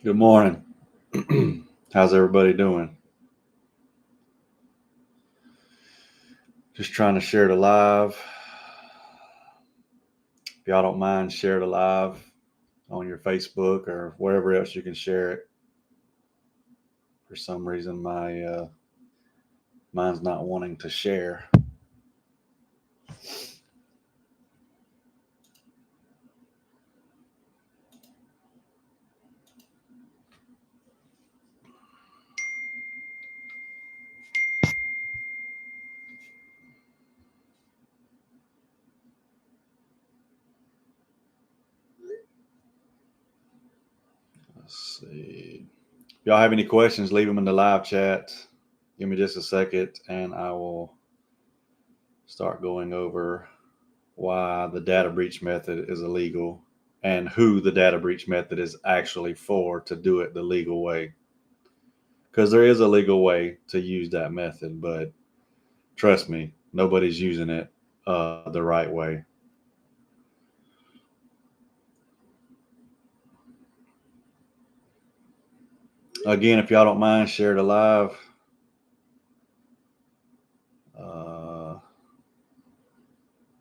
Good morning. How's everybody doing? Just trying to share the live. If y'all don't mind, share the live on your Facebook or wherever else you can share it. For some reason, mine's not wanting to share. Let's see. If y'all have any questions, leave them in the live chat. Give me just a second and I will start going over why the data breach method is illegal and who the data breach method is actually for to do it the legal way. Because there is a legal way to use that method, but trust me, nobody's using it the right way. Again, if y'all don't mind, share the live.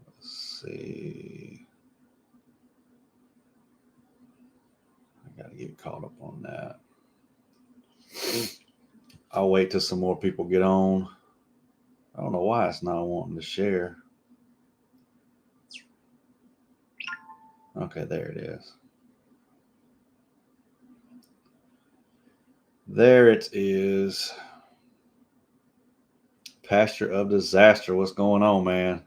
Let's see. I got to get caught up on that. I'll wait till some more people get on. I don't know why it's not wanting to share. Okay, there it is. There it is. Pasture of Disaster. What's going on, man?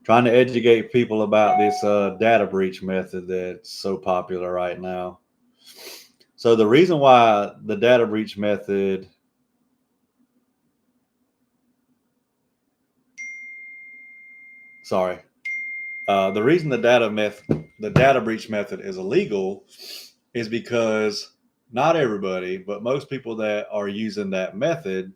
Trying to educate people about this data breach method that's so popular right now. So the reason why the data breach method the reason the data breach method is illegal is because not everybody, but most people that are using that method,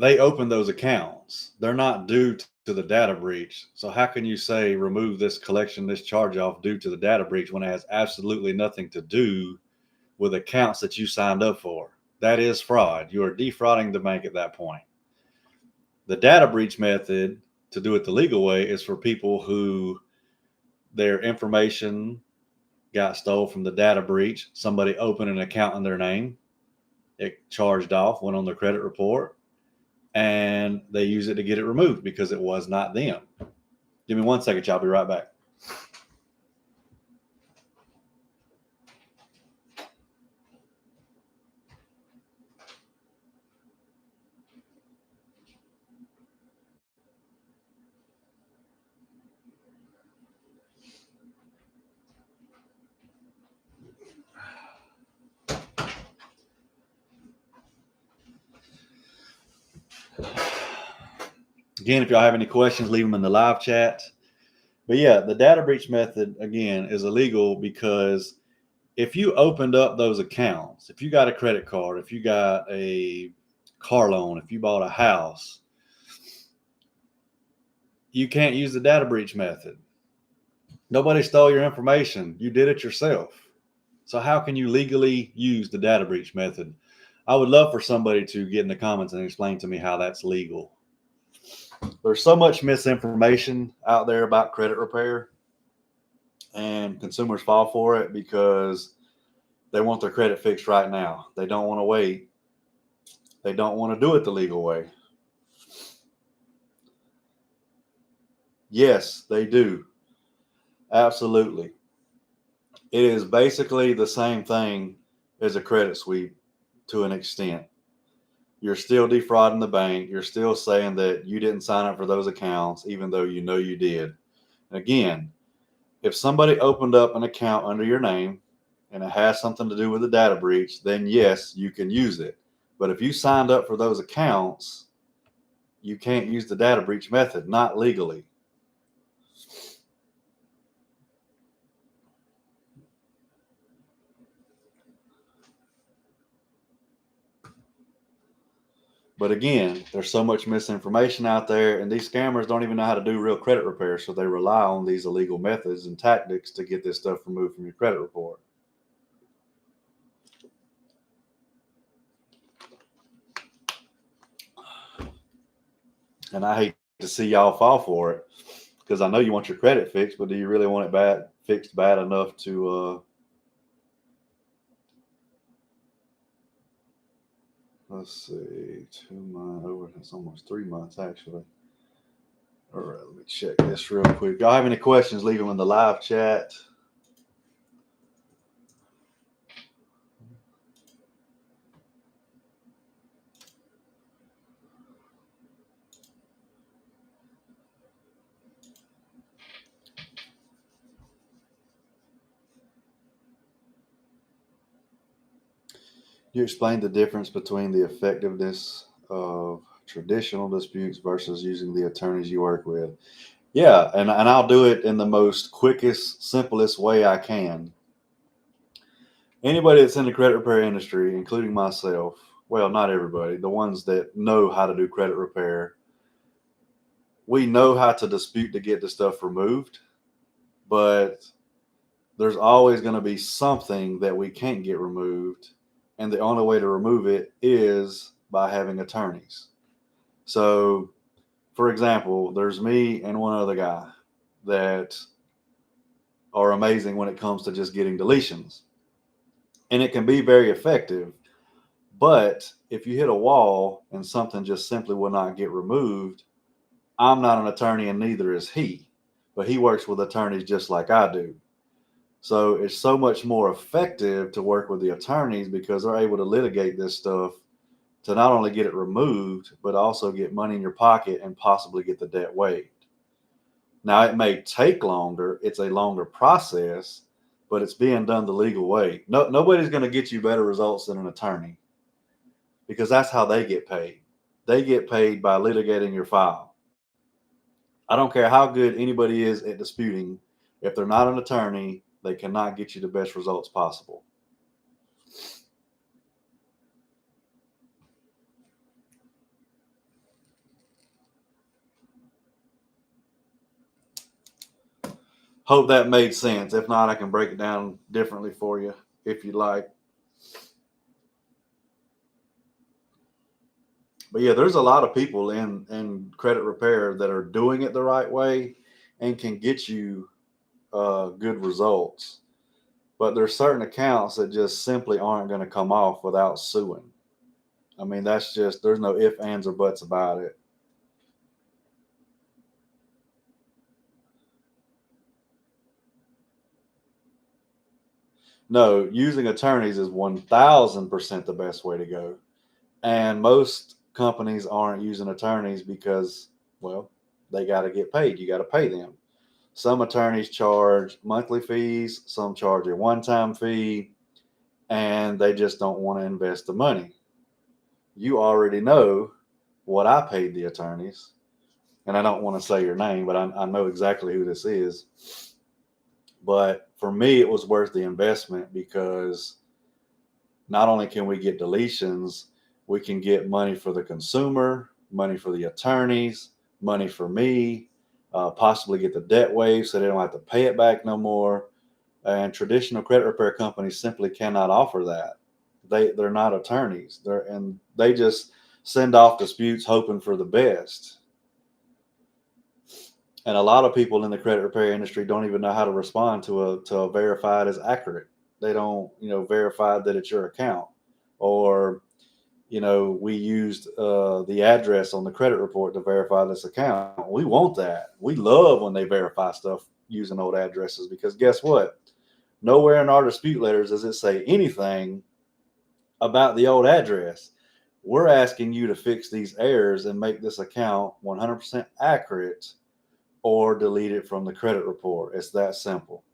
they open those accounts. They're not due to the data breach. So how can you say remove this collection, this charge off due to the data breach when it has absolutely nothing to do with accounts that you signed up for? That is fraud. You are defrauding the bank at that point. The data breach method, to do it the legal way, is for people who their information got stole from the data breach. Somebody opened an account in their name, it charged off, went on their credit report, and they use it to get it removed because it was not them. Give me 1 second, y'all. I'll be right back. Again, if y'all have any questions, leave them in the live chat. But yeah, the data breach method, again, is illegal because if you opened up those accounts, if you got a credit card, if you got a car loan, if you bought a house, you can't use the data breach method. Nobody stole your information. You did it yourself. So how can you legally use the data breach method? I would love for somebody to get in the comments and explain to me how that's legal. There's so much misinformation out there about credit repair, and consumers fall for it because they want their credit fixed right now. They don't want to wait. They don't want to do it the legal way. Yes, they do. Absolutely. It is basically the same thing as a credit sweep to an extent. You're still defrauding the bank. You're still saying that you didn't sign up for those accounts, even though you know you did. And again, If somebody opened up an account under your name and it has something to do with a data breach, then yes, you can use it. But if you signed up for those accounts, you can't use the data breach method, not legally. But again, there's so much misinformation out there, and these scammers don't even know how to do real credit repair, so they rely on these illegal methods and tactics to get this stuff removed from your credit report. And I hate to see y'all fall for it because I know you want your credit fixed, but do you really want it fixed bad enough to let's see, 2 months over, it's almost 3 months actually. All right, let me check this real quick. Y'all have any questions, leave them in the live chat. You explained the difference between the effectiveness of traditional disputes versus using the attorneys you work with. Yeah, and I'll do it in the most quickest, simplest way I can. Anybody that's in the credit repair industry, including myself, well, not everybody, the ones that know how to do credit repair, we know how to dispute to get the stuff removed, but there's always going to be something that we can't get removed. And the only way to remove it is by having attorneys. So, for example, there's me and one other guy that are amazing when it comes to just getting deletions. And it can be very effective. But if you hit a wall and something just simply will not get removed, I'm not an attorney and neither is he. But he works with attorneys just like I do. So it's so much more effective to work with the attorneys because they're able to litigate this stuff to not only get it removed, but also get money in your pocket and possibly get the debt waived. Now, it may take longer, it's a longer process, but it's being done the legal way. Nobody's going to get you better results than an attorney because that's how they get paid. They get paid by litigating your file. I don't care how good anybody is at disputing, if they're not an attorney, they cannot get you the best results possible. Hope that made sense. If not, I can break it down differently for you if you'd like. But yeah, there's a lot of people in credit repair that are doing it the right way and can get you good results. But there's certain accounts that just simply aren't going to come off without suing. I mean, that's just, there's no ifs, ands, or buts about it. No, using attorneys is 1000% the best way to go. And most companies aren't using attorneys because, well, they got to get paid. You got to pay them. Some attorneys charge monthly fees, some charge a one time fee, and they just don't want to invest the money. You already know what I paid the attorneys, and I don't want to say your name, but I know exactly who this is. But for me, it was worth the investment because not only can we get deletions, we can get money for the consumer, money for the attorneys, money for me, possibly get the debt waived so they don't have to pay it back no more. And traditional credit repair companies simply cannot offer that. They're not attorneys. They just send off disputes hoping for the best. And a lot of people in the credit repair industry don't even know how to respond to a verified as accurate. They don't, verify that it's your account, or we used the address on the credit report to verify this account. We want that. We love when they verify stuff using old addresses because guess what? Nowhere in our dispute letters does it say anything about the old address. We're asking you to fix these errors and make this account 100% accurate or delete it from the credit report. It's that simple.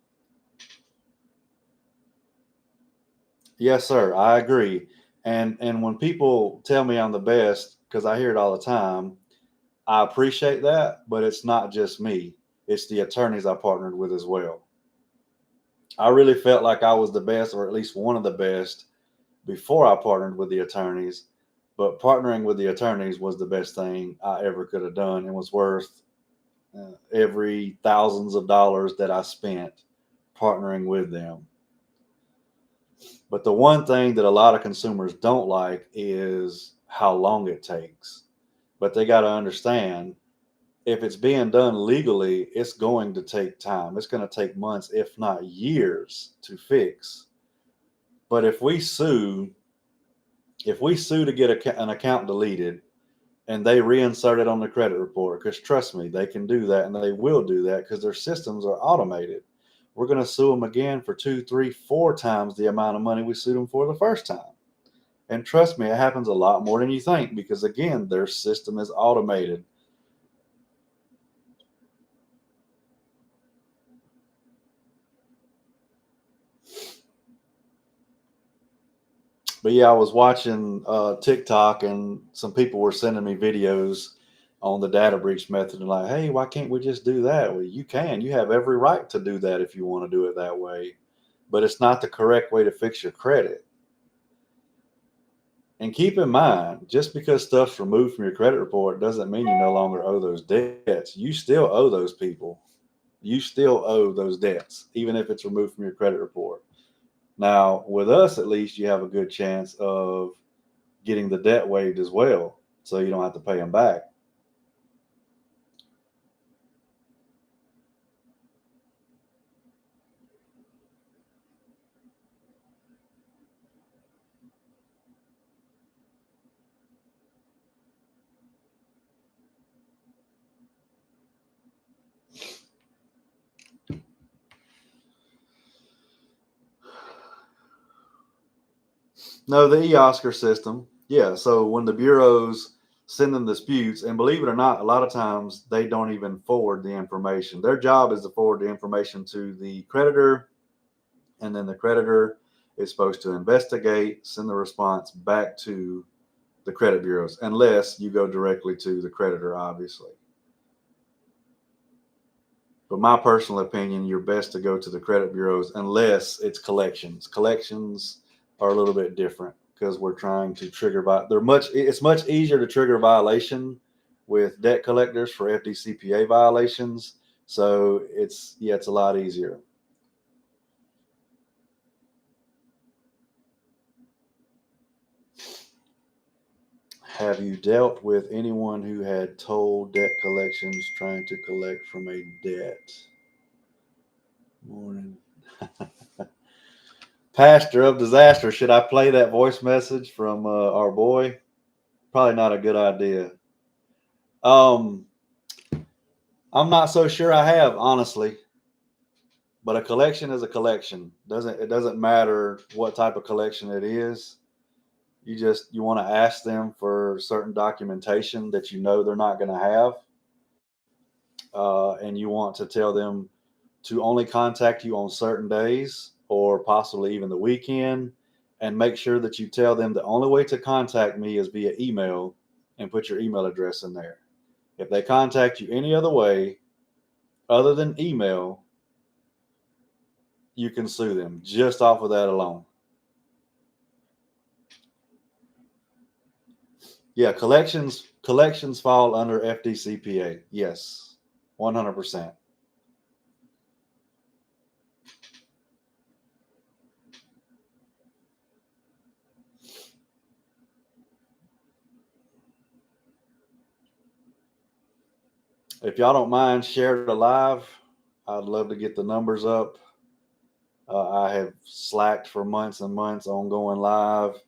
Yes, sir. I agree. And when people tell me I'm the best, because I hear it all the time, I appreciate that, but it's not just me. It's the attorneys I partnered with as well. I really felt like I was the best, or at least one of the best, before I partnered with the attorneys. But partnering with the attorneys was the best thing I ever could have done, and was worth every thousands of dollars that I spent partnering with them. But the one thing that a lot of consumers don't like is how long it takes. But they got to understand, if it's being done legally, it's going to take time. It's going to take months, if not years, to fix. But if we sue to get an account deleted and they reinsert it on the credit report, because trust me, they can do that and they will do that because their systems are automated. We're going to sue them again for 2, 3, 4 times the amount of money we sued them for the first time. And trust me, it happens a lot more than you think because, again, their system is automated. But yeah, I was watching TikTok and some people were sending me videos on the data breach method and like, hey, why can't we just do that? Well, you can. You have every right to do that if you want to do it that way. But it's not the correct way to fix your credit. And keep in mind, just because stuff's removed from your credit report doesn't mean you no longer owe those debts. You still owe those people. You still owe those debts, even if it's removed from your credit report. Now, with us, at least you have a good chance of getting the debt waived as well, so you don't have to pay them back. No, the e-Oscar system, yeah. So when the bureaus send them disputes, and believe it or not, a lot of times they don't even forward the information. Their job is to forward the information to the creditor, and then the creditor is supposed to investigate, send the response back to the credit bureaus, unless you go directly to the creditor, obviously. But my personal opinion, you're best to go to the credit bureaus unless it's collections. Collections are a little bit different because we're trying to trigger it's much easier to trigger violation with debt collectors for FDCPA violations. So it's a lot easier. Have you dealt with anyone who had told debt collections trying to collect from a debt? Morning. Pastor of disaster. Should I play that voice message from our boy? Probably not a good idea. Um, I'm not so sure I have, honestly. But a collection is a collection. It doesn't matter what type of collection it is. You want to ask them for certain documentation that you know they're not going to have, and you want to tell them to only contact you on certain days or possibly even the weekend, and make sure that you tell them the only way to contact me is via email, and put your email address in there. If they contact you any other way other than email, you can sue them just off of that alone. Yeah, collections fall under FDCPA. Yes, 100%. If y'all don't mind, share it live. I'd love to get the numbers up. I have slacked for months and months on going live,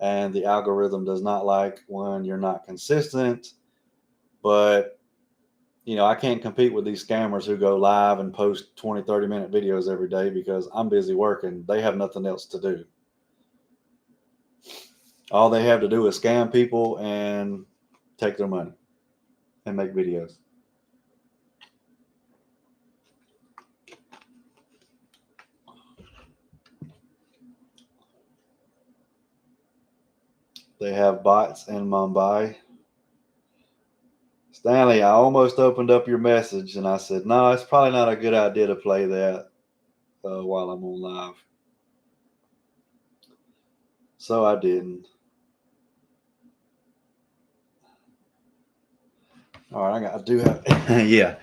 and the algorithm does not like when you're not consistent. But I can't compete with these scammers who go live and post 20, 30-minute videos every day because I'm busy working. They have nothing else to do. All they have to do is scam people and take their money and make videos. They have bots in Mumbai. Stanley, I almost opened up your message and I said, no, it's probably not a good idea to play that while I'm on live. So I didn't. All right, I do have, yeah,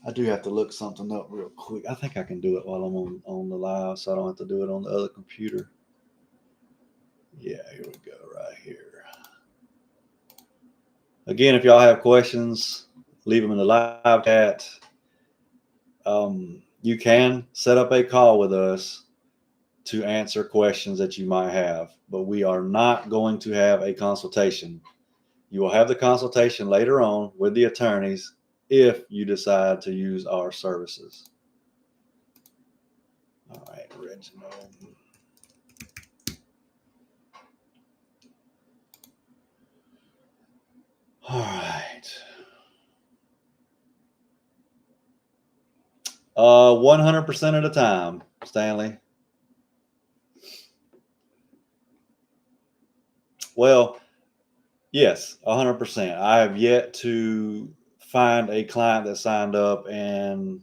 I do have to look something up real quick. I think I can do it while I'm on the live, so I don't have to do it on the other computer. Yeah, here we go, right here. Again, if y'all have questions, leave them in the live chat. You can set up a call with us to answer questions that you might have, but we are not going to have a consultation. You will have the consultation later on with the attorneys if you decide to use our services. All right, Reginald. All right. 100% of the time, Stanley. Well, yes, 100%. I have yet to find a client that signed up and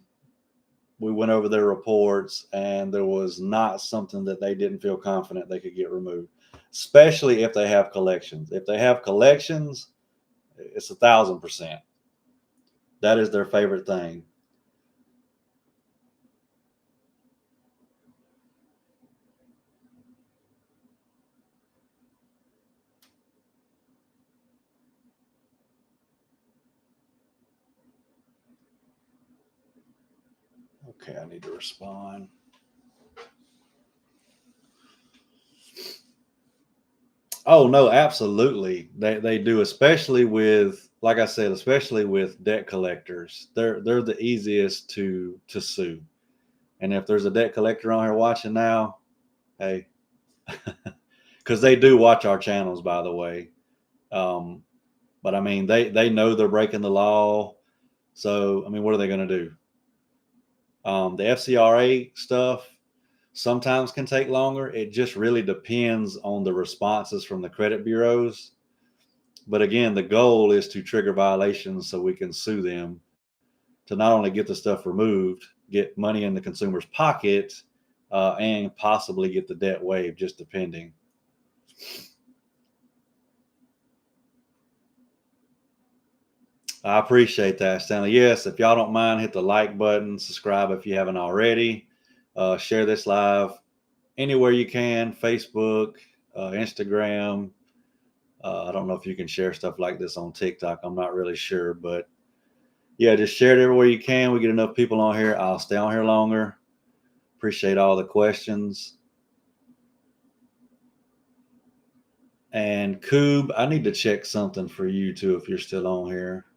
we went over their reports and there was not something that they didn't feel confident they could get removed, especially if they have collections. If they have collections, it's 1,000%. That is their favorite thing. Okay, I need to respond. Oh no, absolutely. They do, especially with, like I said, especially with debt collectors. They're the easiest to sue. And if there's a debt collector on here watching now, hey, because they do watch our channels, by the way. But I mean, they know they're breaking the law. So I mean, what are they going to do? The FCRA stuff sometimes can take longer. It just really depends on the responses from the credit bureaus. But again, the goal is to trigger violations so we can sue them to not only get the stuff removed, get money in the consumer's pocket, and possibly get the debt waived, just depending. I appreciate that, Stanley. Yes, if y'all don't mind, hit the like button, subscribe if you haven't already. Share this live anywhere you can, Facebook, Instagram. I don't know if you can share stuff like this on TikTok. I'm not really sure, but yeah, just share it everywhere you can. We get enough people on here. I'll stay on here longer. Appreciate all the questions. And Coob, I need to check something for you too if you're still on here.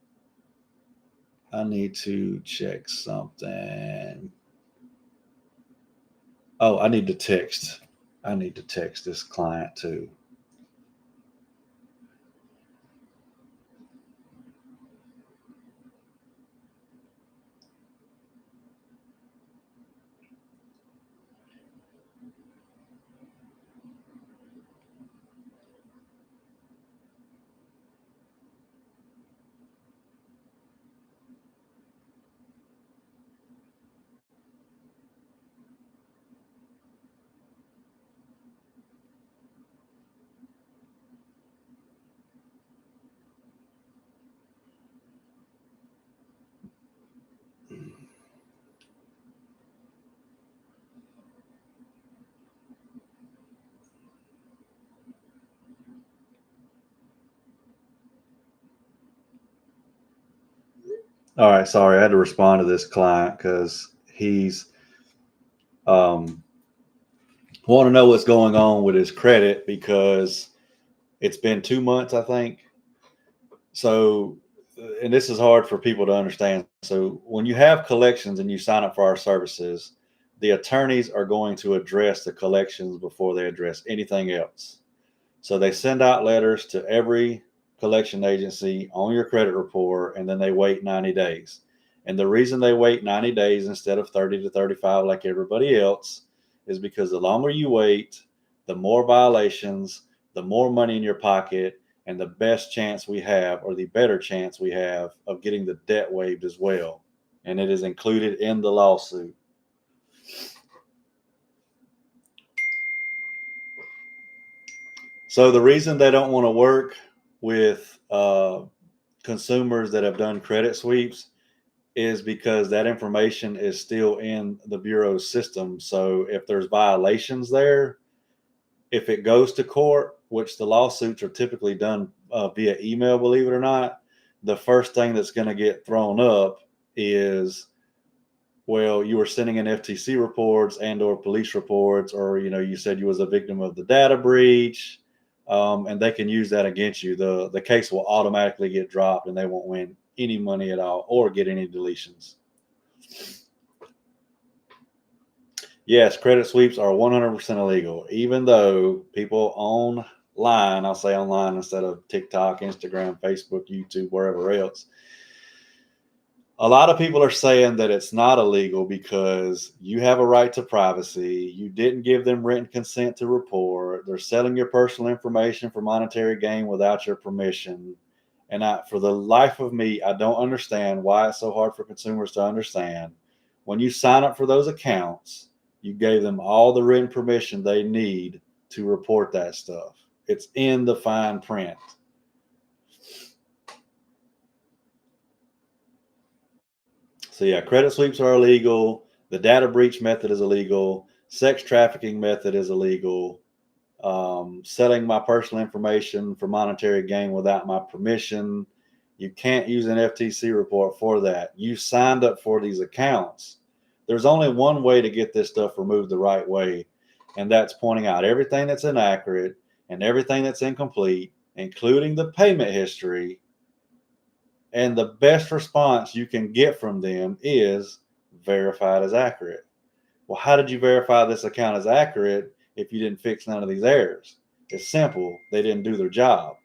I need to check something. Oh, I need to text. I need to text this client too. All right, sorry, I had to respond to this client because he's want to know what's going on with his credit because it's been 2 months, I think. So, and this is hard for people to understand. So, when you have collections and you sign up for our services, the attorneys are going to address the collections before they address anything else. So, they send out letters to every collection agency on your credit report, and then they wait 90 days. And the reason they wait 90 days instead of 30 to 35 like everybody else is because the longer you wait, the more violations, the more money in your pocket and the best chance we have, or the better chance we have, of getting the debt waived as well. And it is included in the lawsuit. So the reason they don't want to work with consumers that have done credit sweeps is because that information is still in the Bureau's system. So if there's violations there, if it goes to court, which the lawsuits are typically done via email, believe it or not, the first thing that's going to get thrown up is, well, you were sending in FTC reports and or police reports, or you said you was a victim of the data breach, and they can use that against you. The case will automatically get dropped, and they won't win any money at all or get any deletions. Yes, credit sweeps are 100% illegal, even though people online, I'll say online instead of TikTok, Instagram, Facebook, YouTube, wherever else, a lot of people are saying that it's not illegal because you have a right to privacy. You didn't give them written consent to report. They're selling your personal information for monetary gain without your permission. And for the life of me, I don't understand why it's so hard for consumers to understand. When you sign up for those accounts, you gave them all the written permission they need to report that stuff. It's in the fine print. So yeah, credit sweeps are illegal. The data breach method is illegal. Sex trafficking method is illegal. Selling my personal information for monetary gain without my permission. You can't use an FTC report for that. You signed up for these accounts. There's only one way to get this stuff removed the right way, and that's pointing out everything that's inaccurate and everything that's incomplete, including the payment history. And the best response you can get from them is verified as accurate. Well, how did you verify this account is accurate if you didn't fix none of these errors? It's simple. They didn't do their job.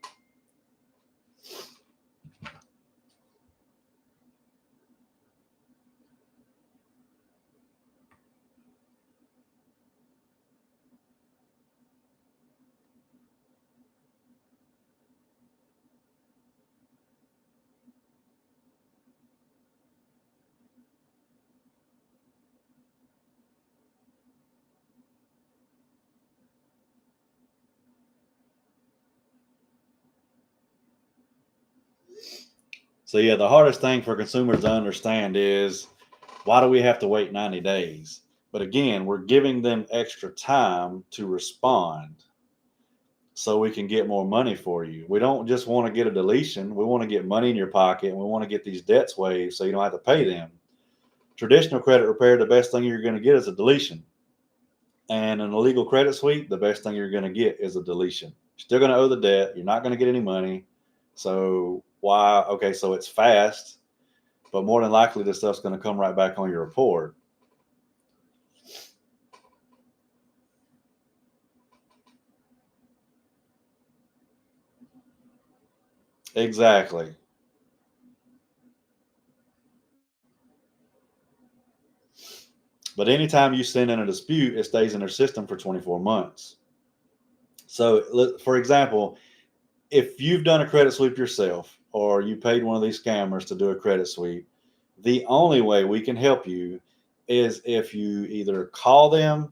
So yeah, the hardest thing for consumers to understand is, why do we have to wait 90 days? But again, we're giving them extra time to respond so we can get more money for you. We don't just want to get a deletion. We want to get money in your pocket, and we want to get these debts waived so you don't have to pay them. Traditional credit repair, the best thing you're going to get is a deletion. And an illegal credit sweep, the best thing you're going to get is a deletion. You're still going to owe the debt. You're not going to get any money. So why? Okay, so it's fast, but more than likely this stuff's going to come right back on your report. Exactly. But anytime you send in a dispute, it stays in their system for 24 months. So, for example, if you've done a credit sweep yourself or you paid one of these scammers to do a credit sweep, the only way we can help you is if you either call them,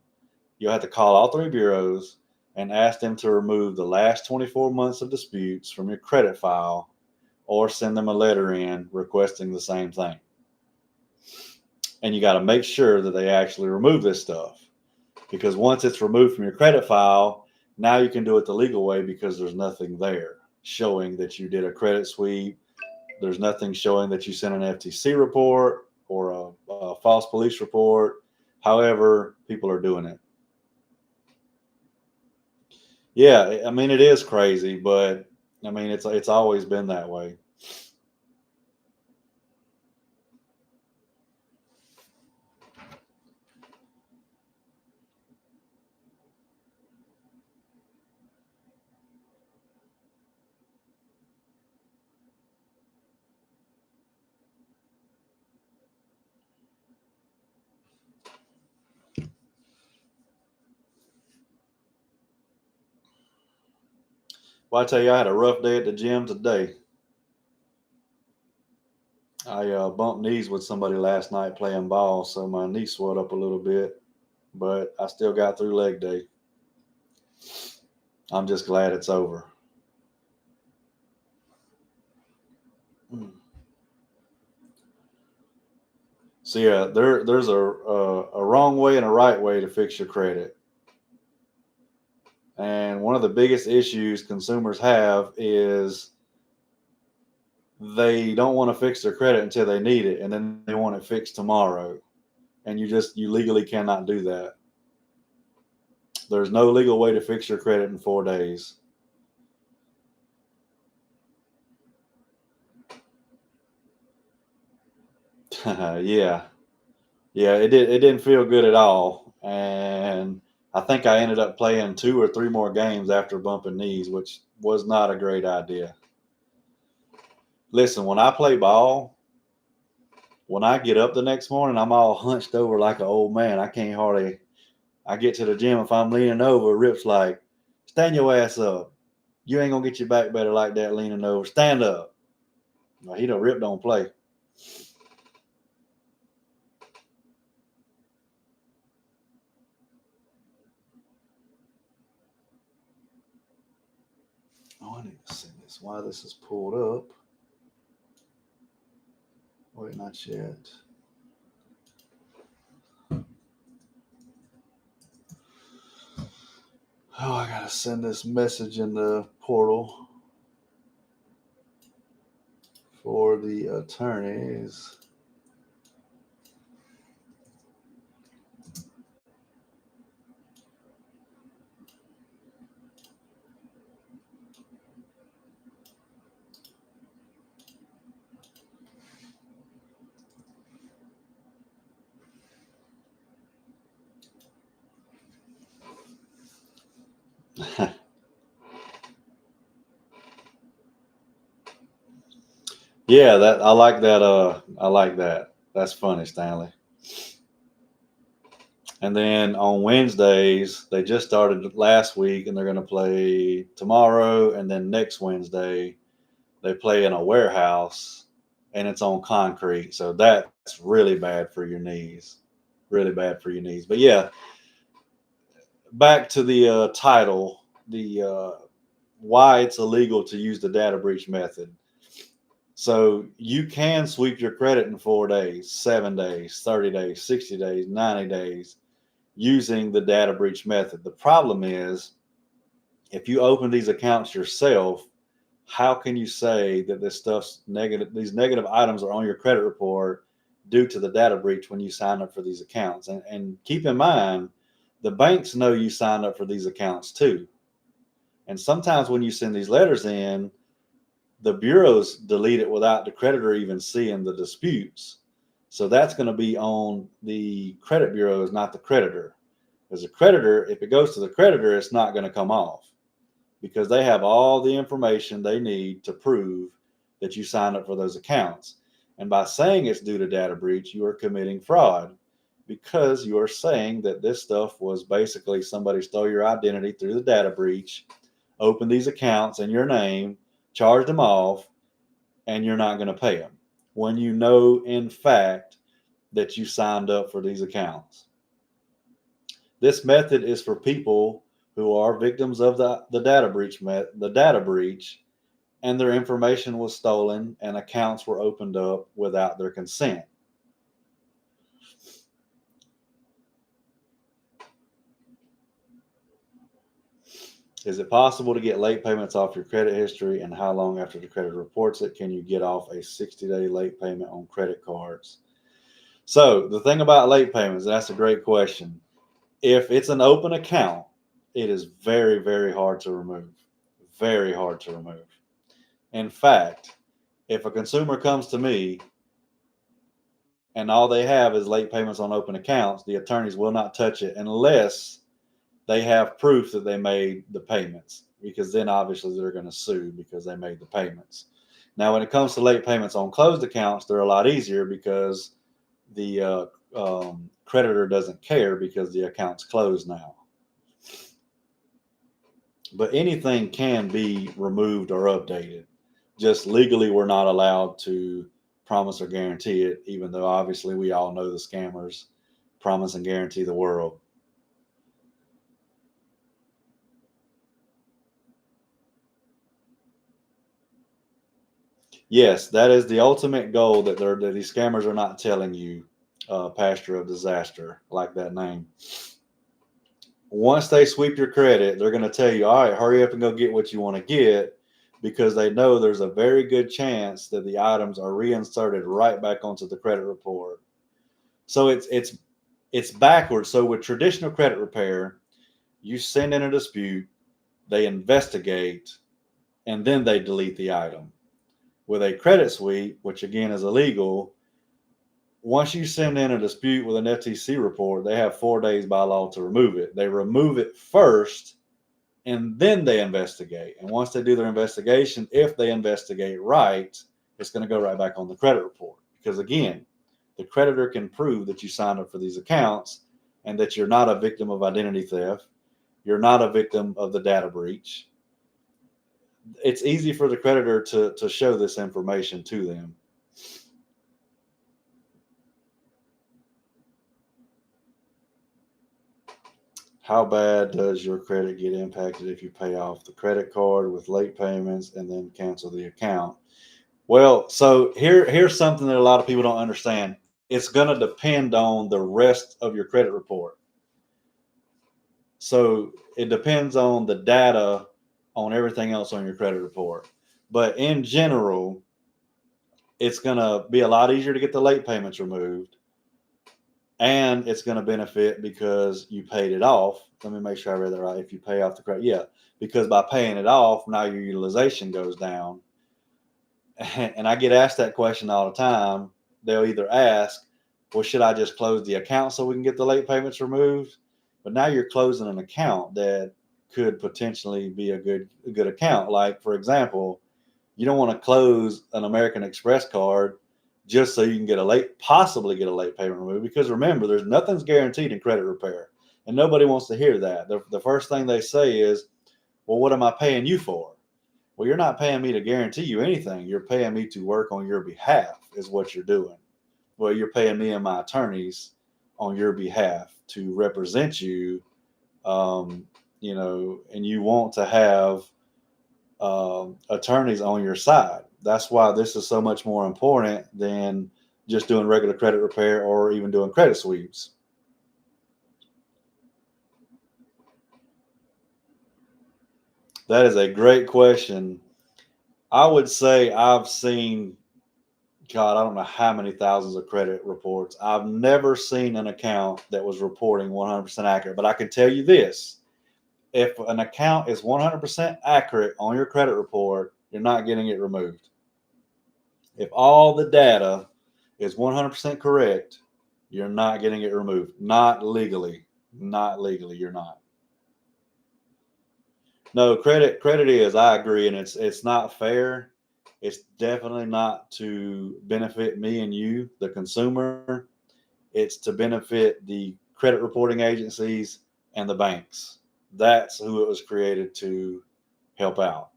you'll have to call all three bureaus and ask them to remove the last 24 months of disputes from your credit file, or send them a letter in requesting the same thing. And you got to make sure that they actually remove this stuff, because once it's removed from your credit file, now you can do it the legal way because there's nothing there showing that you did a credit sweep. There's nothing showing that you sent an FTC report or a false police report. However, people are doing it. Yeah, I mean, it is crazy, but I mean, it's always been that way. Well, I tell you, I had a rough day at the gym today. I bumped knees with somebody last night playing ball, so my knee swelled up a little bit, but I still got through leg day. I'm just glad it's over. Mm. So yeah, there's a wrong way and a right way to fix your credit. And one of the biggest issues consumers have is they don't want to fix their credit until they need it, and then they want it fixed tomorrow. And you legally cannot do that. There's no legal way to fix your credit in 4 days. Yeah, yeah, it didn't feel good at all, and I think I ended up playing 2 or 3 more games after bumping knees, which was not a great idea. Listen, when I play ball, when I get up the next morning, I'm all hunched over like an old man. I can't hardly. I get to the gym, if I'm leaning over, Rip's like, "Stand your ass up. You ain't gonna get your back better like that leaning over. Stand up." Well, he don't Rip don't play. Oh, I need to see this. Why this is pulled up? Wait, not yet. Oh, I gotta send this message in the portal for the attorneys. Yeah, that I like that. I like that. That's funny, Stanley. And then on Wednesdays, they just started last week, and they're going to play tomorrow, and then next Wednesday they play in a warehouse, and it's on concrete. So that's really bad for your knees. Really bad for your knees. But yeah, back to the title, the why it's illegal to use the data breach method. So you can sweep your credit in 4 days, 7 days, 30 days, 60 days, 90 days using the data breach method. The problem is if you open these accounts yourself, how can you say that this stuff's negative, these negative items are on your credit report due to the data breach when you sign up for these accounts? And keep in mind, the banks know you signed up for these accounts too. And sometimes when you send these letters in, the bureaus delete it without the creditor even seeing the disputes. So that's going to be on the credit bureaus, not the creditor. As a creditor, if it goes to the creditor, it's not going to come off because they have all the information they need to prove that you signed up for those accounts. And by saying it's due to data breach, you are committing fraud because you are saying that this stuff was basically somebody stole your identity through the data breach, opened these accounts in your name, charged them off, and you're not going to pay them when you know, in fact, that you signed up for these accounts. This method is for people who are victims of the data breach, and their information was stolen and accounts were opened up without their consent. Is it possible to get late payments off your credit history, and how long after the creditor reports it can you get off a 60-day late payment on credit cards? So the thing about late payments, that's a great question. If it's an open account, it is very, very hard to remove. Very hard to remove. In fact, if a consumer comes to me and all they have is late payments on open accounts, the attorneys will not touch it unless they have proof that they made the payments, because then obviously they're going to sue because they made the payments. Now, when it comes to late payments on closed accounts, they're a lot easier because the creditor doesn't care because the account's closed now. But anything can be removed or updated. Just legally, we're not allowed to promise or guarantee it, even though obviously we all know the scammers promise and guarantee the world. Yes, that is the ultimate goal that these scammers are not telling you. Pastor of disaster, like that name. Once they sweep your credit, they're going to tell you, all right, hurry up and go get what you want to get, because they know there's a very good chance that the items are reinserted right back onto the credit report. So it's backwards. So with traditional credit repair, you send in a dispute, they investigate, and then they delete the item. With a credit sweep, which again is illegal, once you send in a dispute with an FTC report, they have 4 days by law to remove it. They remove it first, and then they investigate. And once they do their investigation, if they investigate right, it's going to go right back on the credit report. Because again, the creditor can prove that you signed up for these accounts and that you're not a victim of identity theft. You're not a victim of the data breach. It's easy for the creditor to show this information to them. How bad does your credit get impacted if you pay off the credit card with late payments and then cancel the account? Well, so here's something that a lot of people don't understand. It's going to depend on the rest of your credit report. So it depends on the data on everything else on your credit report. But in general, it's going to be a lot easier to get the late payments removed, and it's going to benefit because you paid it off. Let me make sure I read that right. If you pay off the credit, yeah, because by paying it off, now your utilization goes down. And I get asked that question all the time. They'll either ask, well, should I just close the account so we can get the late payments removed? But now you're closing an account that could potentially be a good account. Like, for example, you don't want to close an American Express card just so you can possibly get a late payment removed. Because remember, there's nothing's guaranteed in credit repair, and nobody wants to hear that. The first thing they say is, well, what am I paying you for? Well, you're not paying me to guarantee you anything. You're paying me to work on your behalf, is what you're doing. Well, you're paying me and my attorneys on your behalf to represent you, um, and you want to have attorneys on your side. That's why this is so much more important than just doing regular credit repair or even doing credit sweeps. That is a great question. I would say I've seen, God, I don't know how many thousands of credit reports. I've never seen an account that was reporting 100% accurate. But I can tell you this: if an account is 100% accurate on your credit report, you're not getting it removed. If all the data is 100% correct, you're not getting it removed. Not legally. Not legally, you're not. No, credit is, I agree, and it's not fair. It's definitely not to benefit me and you, the consumer. It's to benefit the credit reporting agencies and the banks. That's who it was created to help out.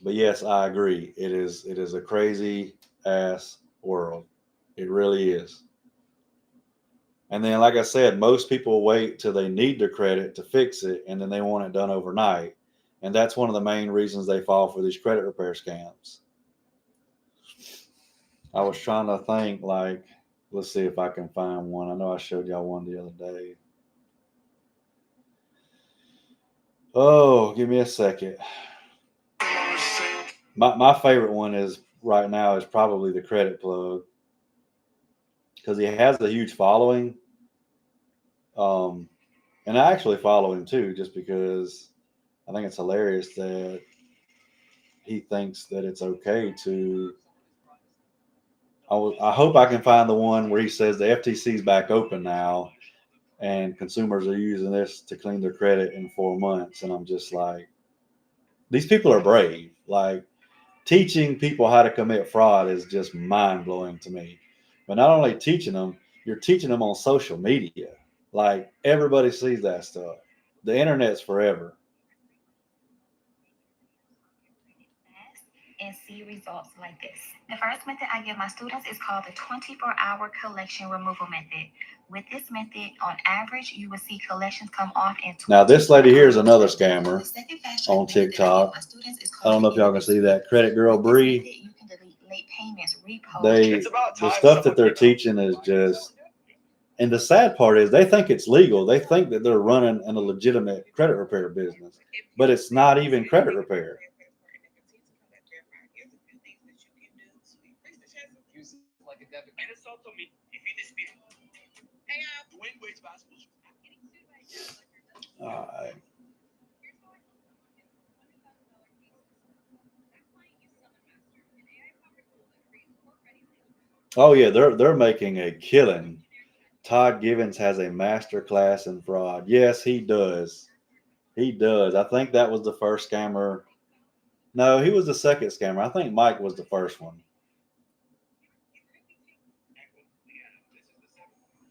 But yes, I agree. It is a crazy ass world. It really is. And then, like I said, most people wait till they need their credit to fix it, and then they want it done overnight. And that's one of the main reasons they fall for these credit repair scams. I was trying to think, like, let's see if I can find one. I know I showed y'all one the other day. Oh, give me a second. My favorite one is right now is probably the credit plug, because he has a huge following. Um, and I actually follow him too, just because I think it's hilarious that he thinks that it's okay to. I hope I can find the one where he says the FTC is back open now, and consumers are using this to clean their credit in 4 months. And I'm just like, these people are brave. Like, teaching people how to commit fraud is just mind blowing to me. But not only teaching them, you're teaching them on social media. Like, everybody sees that stuff. The internet's forever. And see results like this. The first method I give my students is called the 24-hour collection removal method. With this method, on average, you will see collections come off in 24 Now, this lady here is another hours. The scammer second fast track on method that I give TikTok. my students is I called don't know if y'all can see that. Credit Girl With this Bree. method, you can delete late payments, repos. The stuff that they're teaching is just, and the sad part is they think it's legal. They think that they're running a legitimate credit repair business, but it's not even credit repair. All right. Oh yeah, they're making a killing. Todd Givens has a master class in fraud. Yes, he does. He does. I think that was the first scammer. No, he was the second scammer. I think Mike was the first one.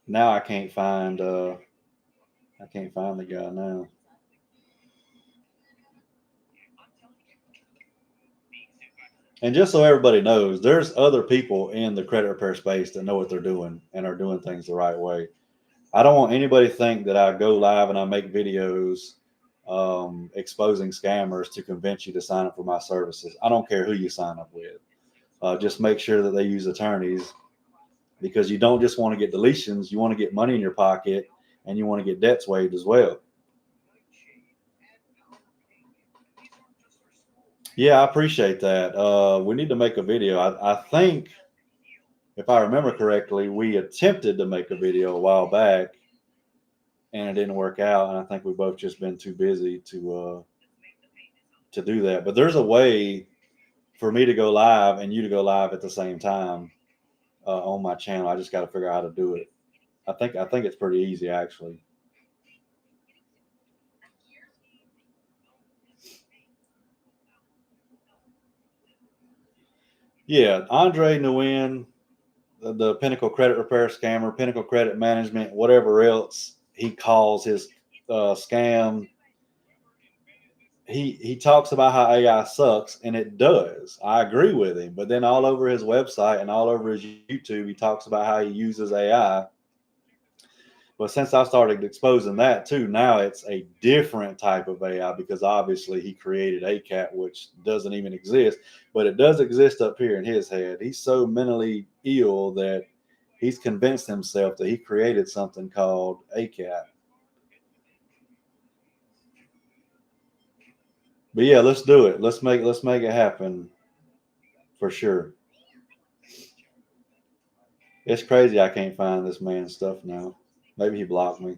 Now I can't find the guy now. And just so everybody knows, there's other people in the credit repair space that know what they're doing and are doing things the right way. I don't want anybody to think that I go live and I make videos exposing scammers to convince you to sign up for my services. I don't care who you sign up with. Just make sure that they use attorneys because you don't just want to get deletions, you want to get money in your pocket and you want to get debts waived as well. Yeah, I appreciate that. We need to make a video. I think, if I remember correctly, we attempted to make a video a while back and it didn't work out. And I think we've both just been too busy to do that. But there's a way for me to go live and you to go live at the same time on my channel. I just got to figure out how to do it. I think it's pretty easy actually. Yeah, Andre Nguyen, the Pinnacle Credit Repair scammer, Pinnacle Credit Management, whatever else he calls his scam. He talks about how AI sucks, and it does. I agree with him. But then all over his website and all over his YouTube, he talks about how he uses AI. But since I started exposing that too, now it's a different type of AI because obviously he created ACAT, which doesn't even exist, but it does exist up here in his head. He's so mentally ill that he's convinced himself that he created something called ACAT. But yeah, let's do it. Let's make it happen for sure. It's crazy I can't find this man's stuff now. Maybe he blocked me.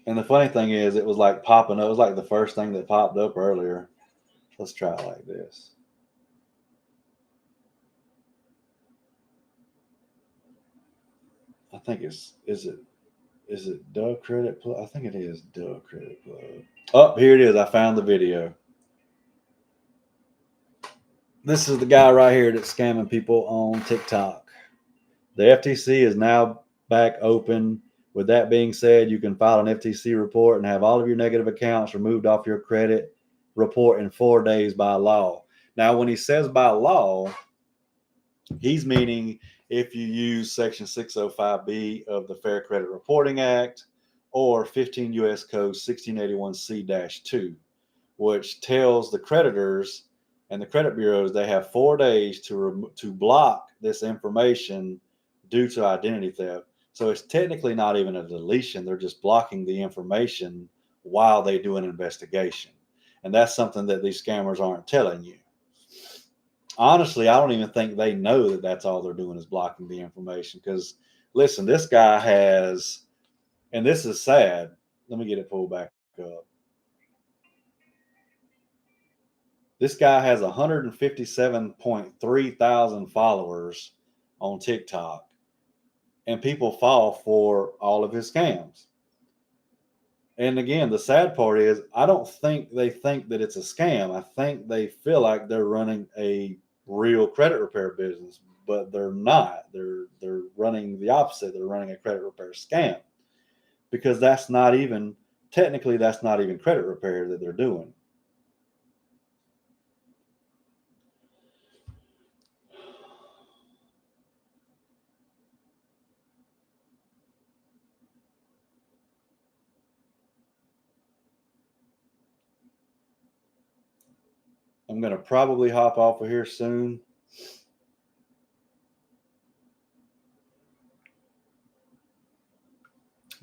And the funny thing is, it was like popping up. It was like the first thing that popped up earlier. Let's try it like this. I think is it Doug Credit Plug? I think it is Doug Credit Plug. Oh, here it is. I found the video. This is the guy right here that's scamming people on TikTok. The FTC is now back open. With that being said, you can file an FTC report and have all of your negative accounts removed off your credit report in 4 days by law. Now, when he says by law, he's meaning if you use Section 605B of the Fair Credit Reporting Act or 15 U.S. Code 1681C-2, which tells the creditors and the credit bureaus they have 4 days to block this information due to identity theft. So it's technically not even a deletion; they're just blocking the information while they do an investigation, and that's something that these scammers aren't telling you. Honestly, I don't even think they know that that's all they're doing is blocking the information. Because listen, this guy has, and this is sad. Let me get it pulled back up. This guy has 157.3 thousand followers on TikTok, and people fall for all of his scams. And again, the sad part is, I don't think they think that it's a scam. I think they feel like they're running a real credit repair business, but they're not. They're running the opposite. They're running a credit repair scam, because that's not even technically that's not even credit repair that they're doing. I'm going to probably hop off of here soon.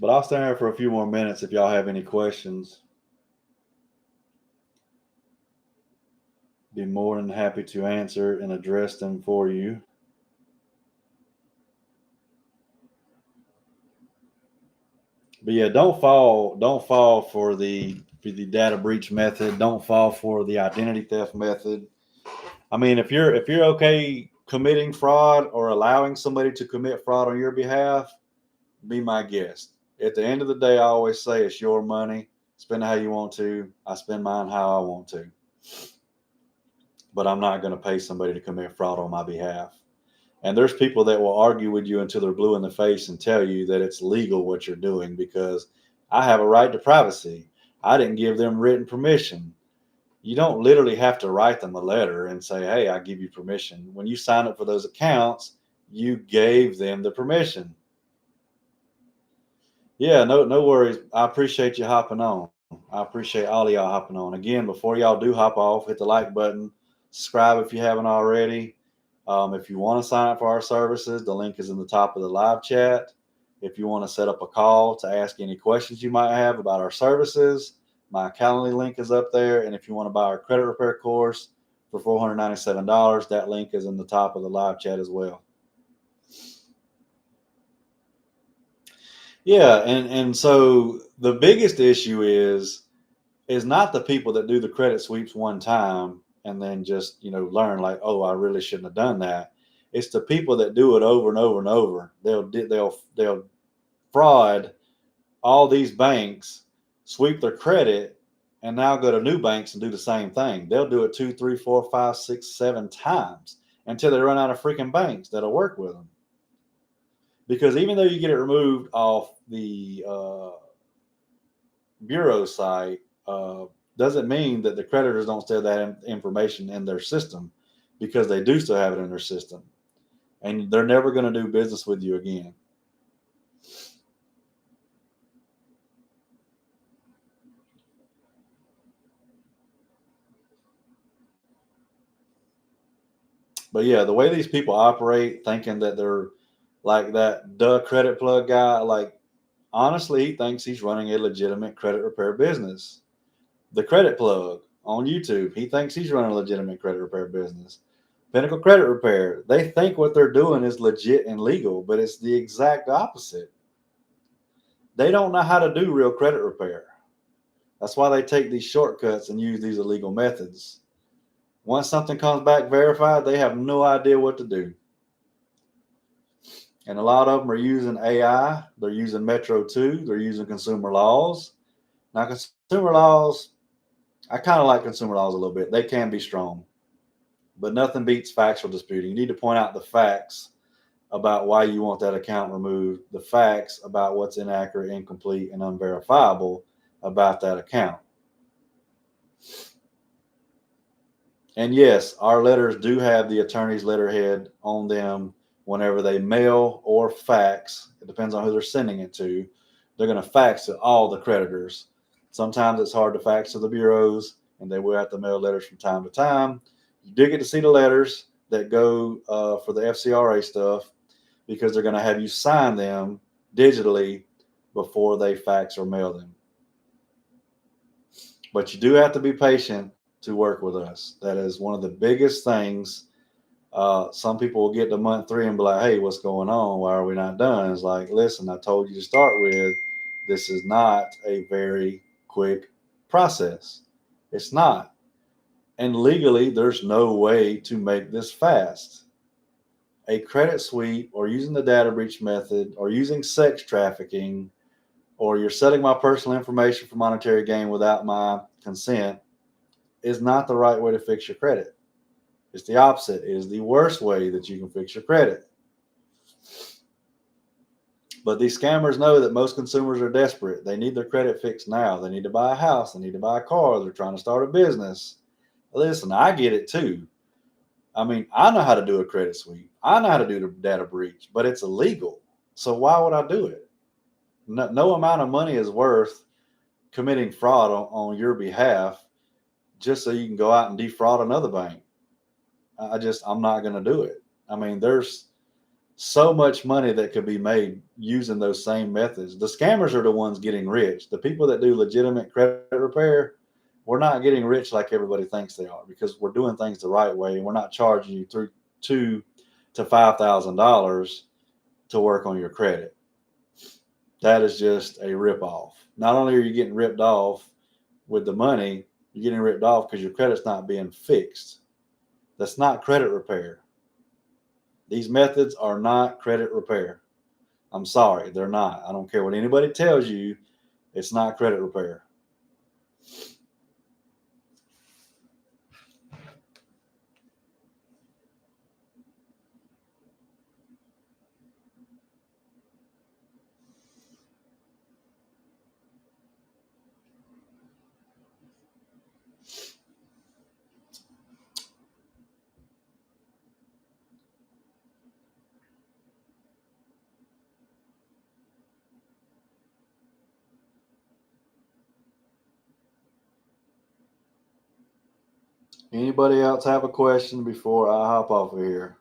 But I'll stay here for a few more minutes if y'all have any questions. Be more than happy to answer and address them for you. But yeah, don't fall for the data breach method. Don't fall for the identity theft method. I mean, if you're okay committing fraud or allowing somebody to commit fraud on your behalf, be my guest. At the end of the day, I always say it's your money. Spend it how you want to. I spend mine how I want to. But I'm not going to pay somebody to commit fraud on my behalf. And there's people that will argue with you until they're blue in the face and tell you that it's legal what you're doing because I have a right to privacy. I didn't give them written permission. You don't literally have to write them a letter and say, hey, I give you permission. When you sign up for those accounts, you gave them the permission. Yeah, no worries. I appreciate you hopping on. I appreciate all of y'all hopping on. Again, before y'all do hop off, hit the like button, subscribe if you haven't already. If you want to sign up for our services, the link is in the top of the live chat. If you want to set up a call to ask any questions you might have about our services, my Calendly link is up there. And if you want to buy our credit repair course for $497, that link is in the top of the live chat as well. Yeah, and so the biggest issue is not the people that do the credit sweeps one time and then just learn like, oh, I really shouldn't have done that. It's the people that do it over and over and over. They'll fraud all these banks, sweep their credit, and now go to new banks and do the same thing. They'll do it 2, 3, 4, 5, 6, 7 times until they run out of freaking banks that'll work with them. Because even though you get it removed off the bureau site, doesn't mean that the creditors don't still have that information in their system, because they do still have it in their system. And they're never going to do business with you again. But yeah, the way these people operate, thinking that they're like that credit plug guy, like honestly, he thinks he's running a legitimate credit repair business. The Credit Plug on YouTube, he thinks he's running a legitimate credit repair business. Pinnacle Credit Repair, they think what they're doing is legit and legal, but it's the exact opposite. They don't know how to do real credit repair. That's why they take these shortcuts and use these illegal methods. Once something comes back verified, they have no idea what to do. And a lot of them are using AI. They're using Metro 2. They're using consumer laws. Now, consumer laws, I kind of like consumer laws a little bit. They can be strong, but nothing beats factual disputing. You need to point out the facts about why you want that account removed, the facts about what's inaccurate, incomplete, and unverifiable about that account. And yes, our letters do have the attorney's letterhead on them whenever they mail or fax. It depends on who they're sending it to. They're going to fax to all the creditors. Sometimes it's hard to fax to the bureaus, and they will have to mail letters from time to time. You do get to see the letters that go for the FCRA stuff, because they're going to have you sign them digitally before they fax or mail them. But you do have to be patient to work with us. That is one of the biggest things. Some people will get to month 3 and be like, hey, what's going on? Why are we not done? It's like, listen, I told you to start with, this is not a very quick process. It's not. And legally, there's no way to make this fast. A credit sweep, or using the data breach method, or using sex trafficking, or you're selling my personal information for monetary gain without my consent, is not the right way to fix your credit. It's the opposite. It is the worst way that you can fix your credit. But these scammers know that most consumers are desperate. They need their credit fixed now. They need to buy a house. They need to buy a car. They're trying to start a business. Listen, I get it too. I mean, I know how to do a credit sweep. I know how to do the data breach, but it's illegal. So why would I do it? No amount of money is worth committing fraud on your behalf just so you can go out and defraud another bank. I'm not going to do it. I mean, there's so much money that could be made using those same methods. The scammers are the ones getting rich. The people that do legitimate credit repair, we're not getting rich like everybody thinks they are, because we're doing things the right way and we're not charging you $2,000 to $5,000 to work on your credit. That is just a ripoff. Not only are you getting ripped off with the money, you're getting ripped off because your credit's not being fixed. That's not credit repair. These methods are not credit repair. I'm sorry, they're not. I don't care what anybody tells you. It's not credit repair. Anybody else have a question before I hop off of here?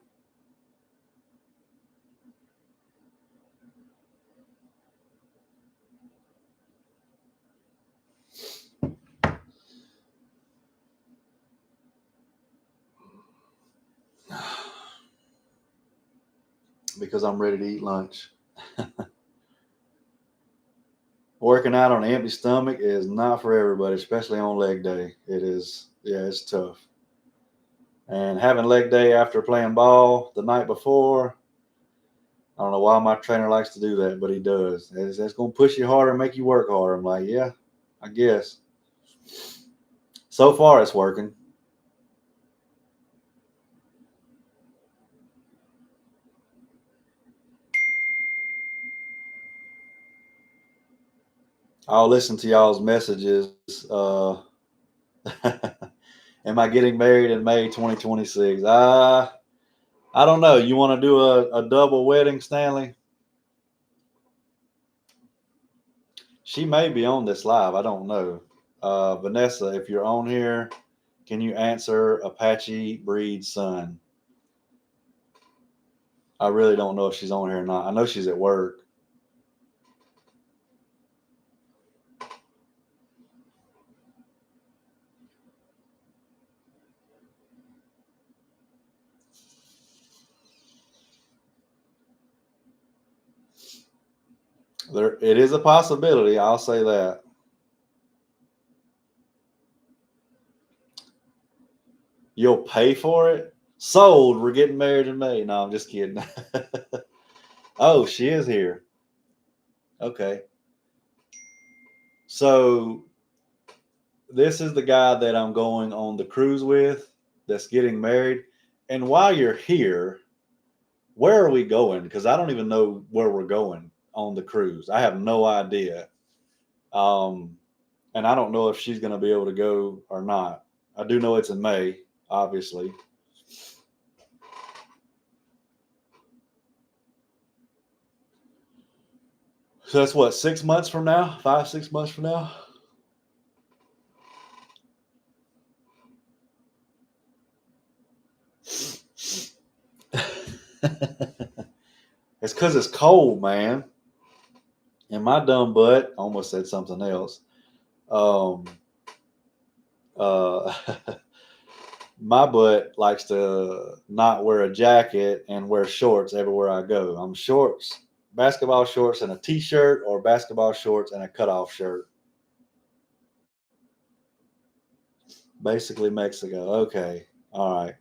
Because I'm ready to eat lunch. Working out on an empty stomach is not for everybody, especially on leg day. It is, yeah, it's tough. And having leg day after playing ball the night before, I don't know why my trainer likes to do that, but he does. It's going to push you harder and make you work harder. I'm like, yeah, I guess. So far, it's working. I'll listen to y'all's messages. Am I getting married in May 2026? I don't know. You want to do a double wedding, Stanley? She may be on this live. I don't know. Vanessa, if you're on here, can you answer Apache breed son? I really don't know if she's on here or not. I know she's at work. It is a possibility. I'll say that. You'll pay for it? Sold. We're getting married in May. No, I'm just kidding. Oh, she is here. Okay. So this is the guy that I'm going on the cruise with that's getting married. And while you're here, where are we going? Because I don't even know where we're going on the cruise. I have no idea. And I don't know if she's going to be able to go or not. I do know it's in May, obviously. So that's what, 6 months from now? 5, 6 months from now? It's because it's cold, man. And my dumb butt almost said something else. My butt likes to not wear a jacket and wear shorts everywhere I go. I'm shorts, basketball shorts and a t-shirt, or basketball shorts and a cutoff shirt. Basically Mexico. Okay. All right.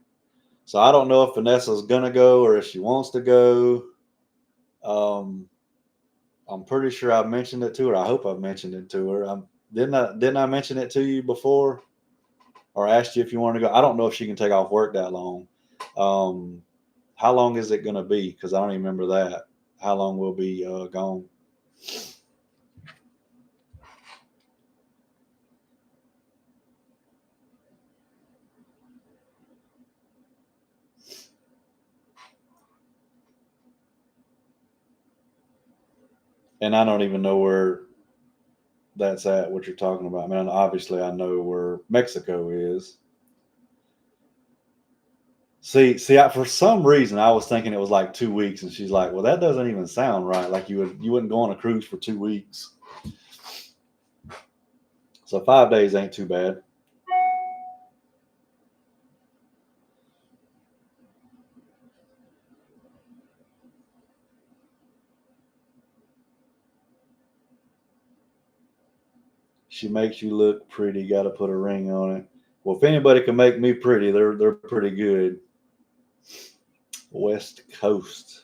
So I don't know if Vanessa's gonna go or if she wants to go. I'm pretty sure I mentioned it to her. I hope I've mentioned it to her. Didn't I mention it to you before? or asked you if you want to go. I don't know if she can take off work that long. How long is it going to be? Because I don't even remember that. How long we'll be gone? And I don't even know where that's at. What you're talking about, man. Obviously, I know where Mexico is. See, for some reason, I was thinking it was like 2 weeks, and she's like, "Well, that doesn't even sound right. Like you wouldn't go on a cruise for 2 weeks." So 5 days ain't too bad. She makes you look pretty. Got to put a ring on it. Well, if anybody can make me pretty, they're pretty good. West Coast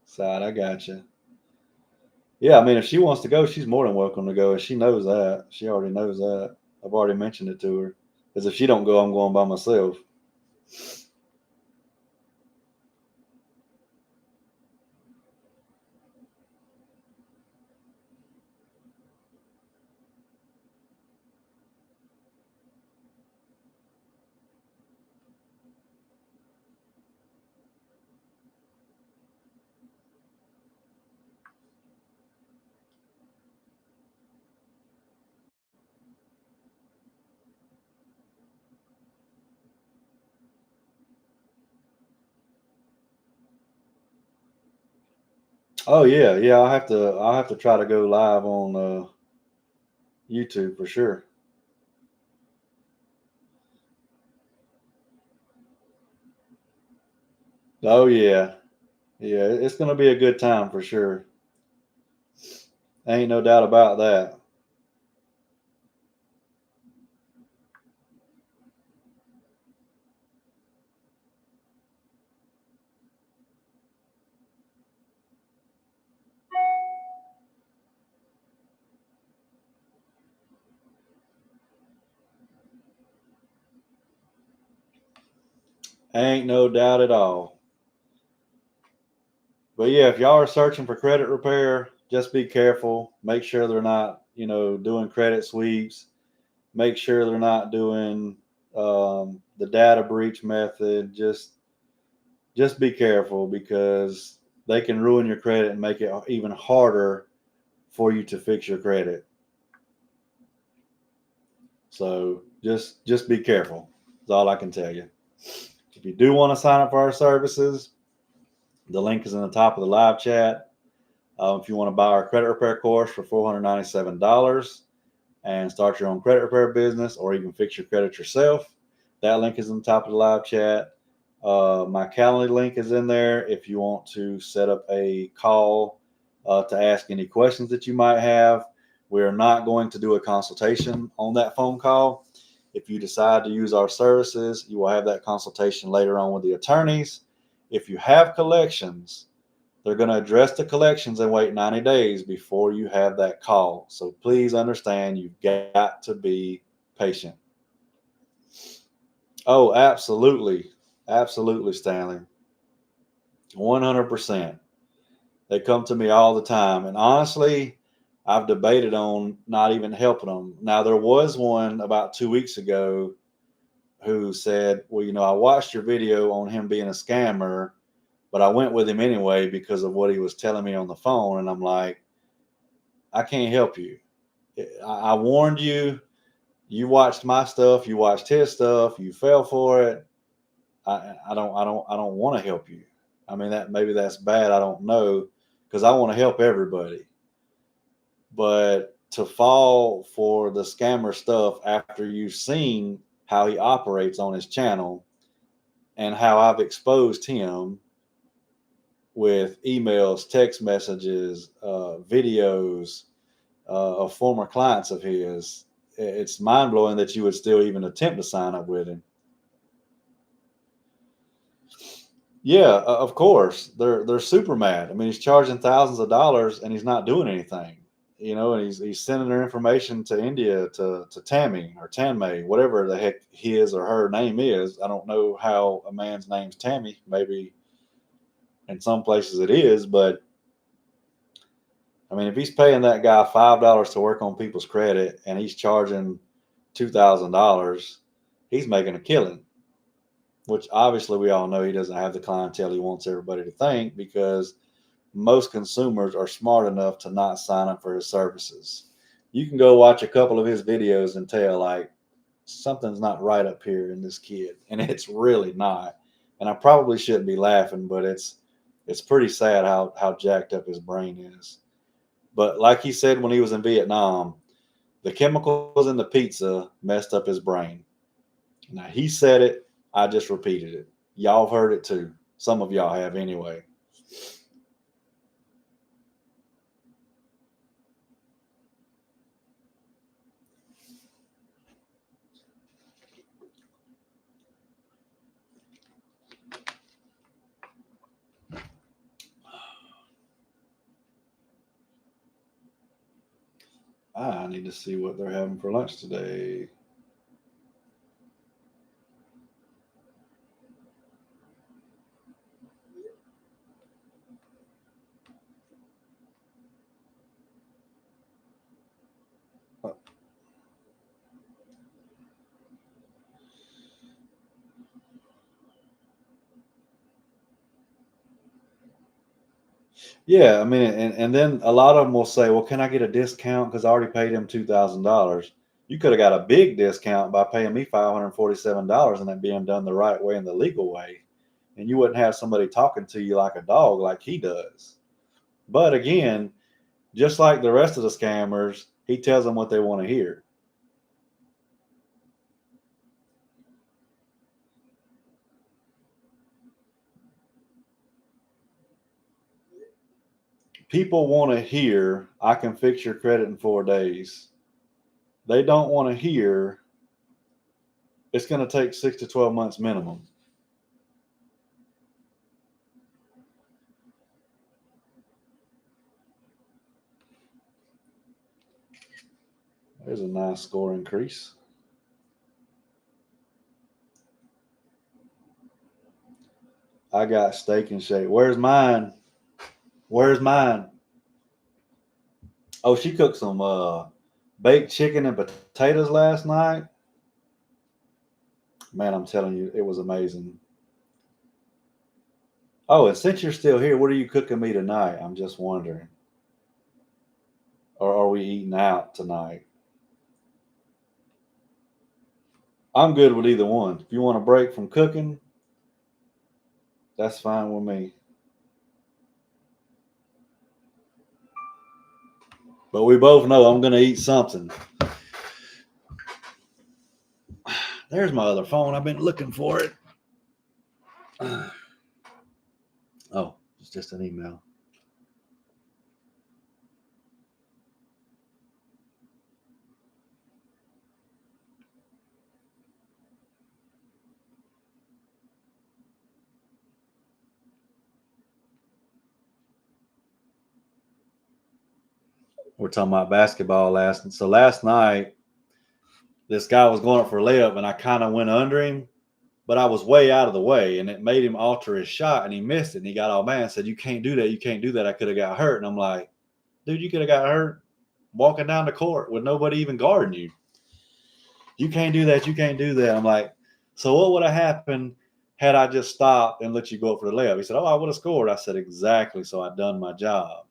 side, I got you. Yeah, I mean, if she wants to go, she's more than welcome to go, and she knows that. She already knows that. I've already mentioned it to her. Because if she don't go, I'm going by myself. Oh yeah, yeah. I'll have to try to go live on YouTube for sure. Oh yeah, yeah. It's gonna be a good time for sure. Ain't no doubt about that. Ain't no doubt at all. But yeah, if y'all are searching for credit repair, just be careful. Make sure they're not, doing credit sweeps. Make sure they're not doing the data breach method. Just be careful because they can ruin your credit and make it even harder for you to fix your credit. So just be careful. That's all I can tell you. If you do want to sign up for our services, the link is in the top of the live chat. If you want to buy our credit repair course for $497 and start your own credit repair business or even fix your credit yourself, that link is in the top of the live chat. My Calendly link is in there if you want to set up a call to ask any questions that you might have. We're not going to do a consultation on that phone call. If you decide to use our services, you will have that consultation later on with the attorneys. If you have collections, they're going to address the collections and wait 90 days before you have that call. So please understand you've got to be patient. Oh, absolutely. Absolutely, Stanley. 100%. They come to me all the time. And honestly, I've debated on not even helping them. Now, there was one about 2 weeks ago who said, well, I watched your video on him being a scammer, but I went with him anyway because of what he was telling me on the phone. And I'm like, I can't help you. I warned you. You watched my stuff. You watched his stuff. You fell for it. I don't want to help you. I mean, that maybe that's bad. I don't know because I want to help everybody. But to fall for the scammer stuff after you've seen how he operates on his channel and how I've exposed him with emails, text messages, videos of former clients of his, it's mind blowing that you would still even attempt to sign up with him. Yeah, of course. They're super mad. I mean, he's charging thousands of dollars and he's not doing anything. you know, and he's sending her information to India to Tammy or Tanmay, whatever the heck his or her name is. I don't know how a man's name's Tammy. Maybe in some places it is, but I mean, if he's paying that guy $5 to work on people's credit and he's charging $2,000, he's making a killing. Which obviously we all know he doesn't have the clientele he wants everybody to think, because most consumers are smart enough to not sign up for his services. You can go watch a couple of his videos and tell, like, something's not right up here in this kid, and it's really not. And I probably shouldn't be laughing, but it's pretty sad how jacked up his brain is. But like he said when he was in Vietnam, the chemicals in the pizza messed up his brain. Now he said it, I just repeated it. Y'all have heard it too. Some of y'all have anyway. I need to see what they're having for lunch today. Yeah, I mean, and then a lot of them will say, well, can I get a discount because I already paid him $2,000? You could have got a big discount by paying me $547 and that being done the right way and the legal way. And you wouldn't have somebody talking to you like a dog like he does. But again, just like the rest of the scammers, he tells them what they want to hear. People want to hear, I can fix your credit in 4 days. They don't want to hear, it's going to take 6 to 12 months minimum. There's a nice score increase. I got Steak and Shake. Where's mine? Where's mine? Oh, she cooked some baked chicken and potatoes last night. Man, I'm telling you, it was amazing. Oh, and since you're still here, what are you cooking me tonight? I'm just wondering. Or are we eating out tonight? I'm good with either one. If you want a break from cooking, that's fine with me. But we both know I'm going to eat something. There's my other phone. I've been looking for it. Oh, it's just an email. We're talking about basketball last night. This guy was going up for a layup, and I kind of went under him, but I was way out of the way, and it made him alter his shot, and he missed it, and he got all mad and said, you can't do that. You can't do that. I could have got hurt. And I'm like, dude, you could have got hurt walking down the court with nobody even guarding you. You can't do that. You can't do that. I'm like, so what would have happened had I just stopped and let you go up for the layup? He said, oh, I would have scored. I said, exactly. So I done my job.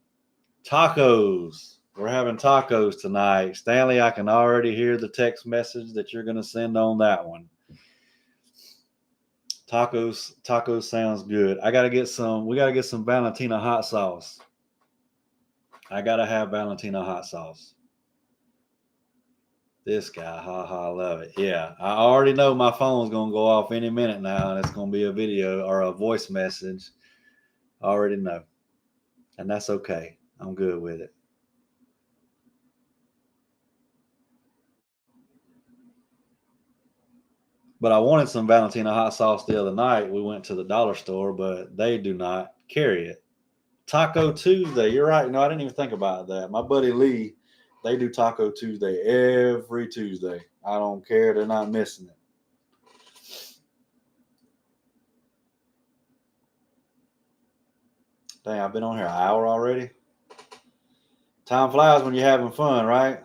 Tacos. We're having tacos tonight. Stanley, I can already hear the text message that you're going to send on that one. Tacos sounds good. We got to get some Valentina hot sauce. I got to have Valentina hot sauce. This guy, I love it. Yeah, I already know my phone's going to go off any minute now, and it's going to be a video or a voice message. I already know. And that's okay. I'm good with it. But I wanted some Valentina hot sauce the other night. We went to the dollar store, but they do not carry it. Taco Tuesday. You're right. No, I didn't even think about that. My buddy Lee They do Taco Tuesday every Tuesday. I don't care. They're not missing it. Dang, I've been on here an hour already. Time flies when you're having fun, right?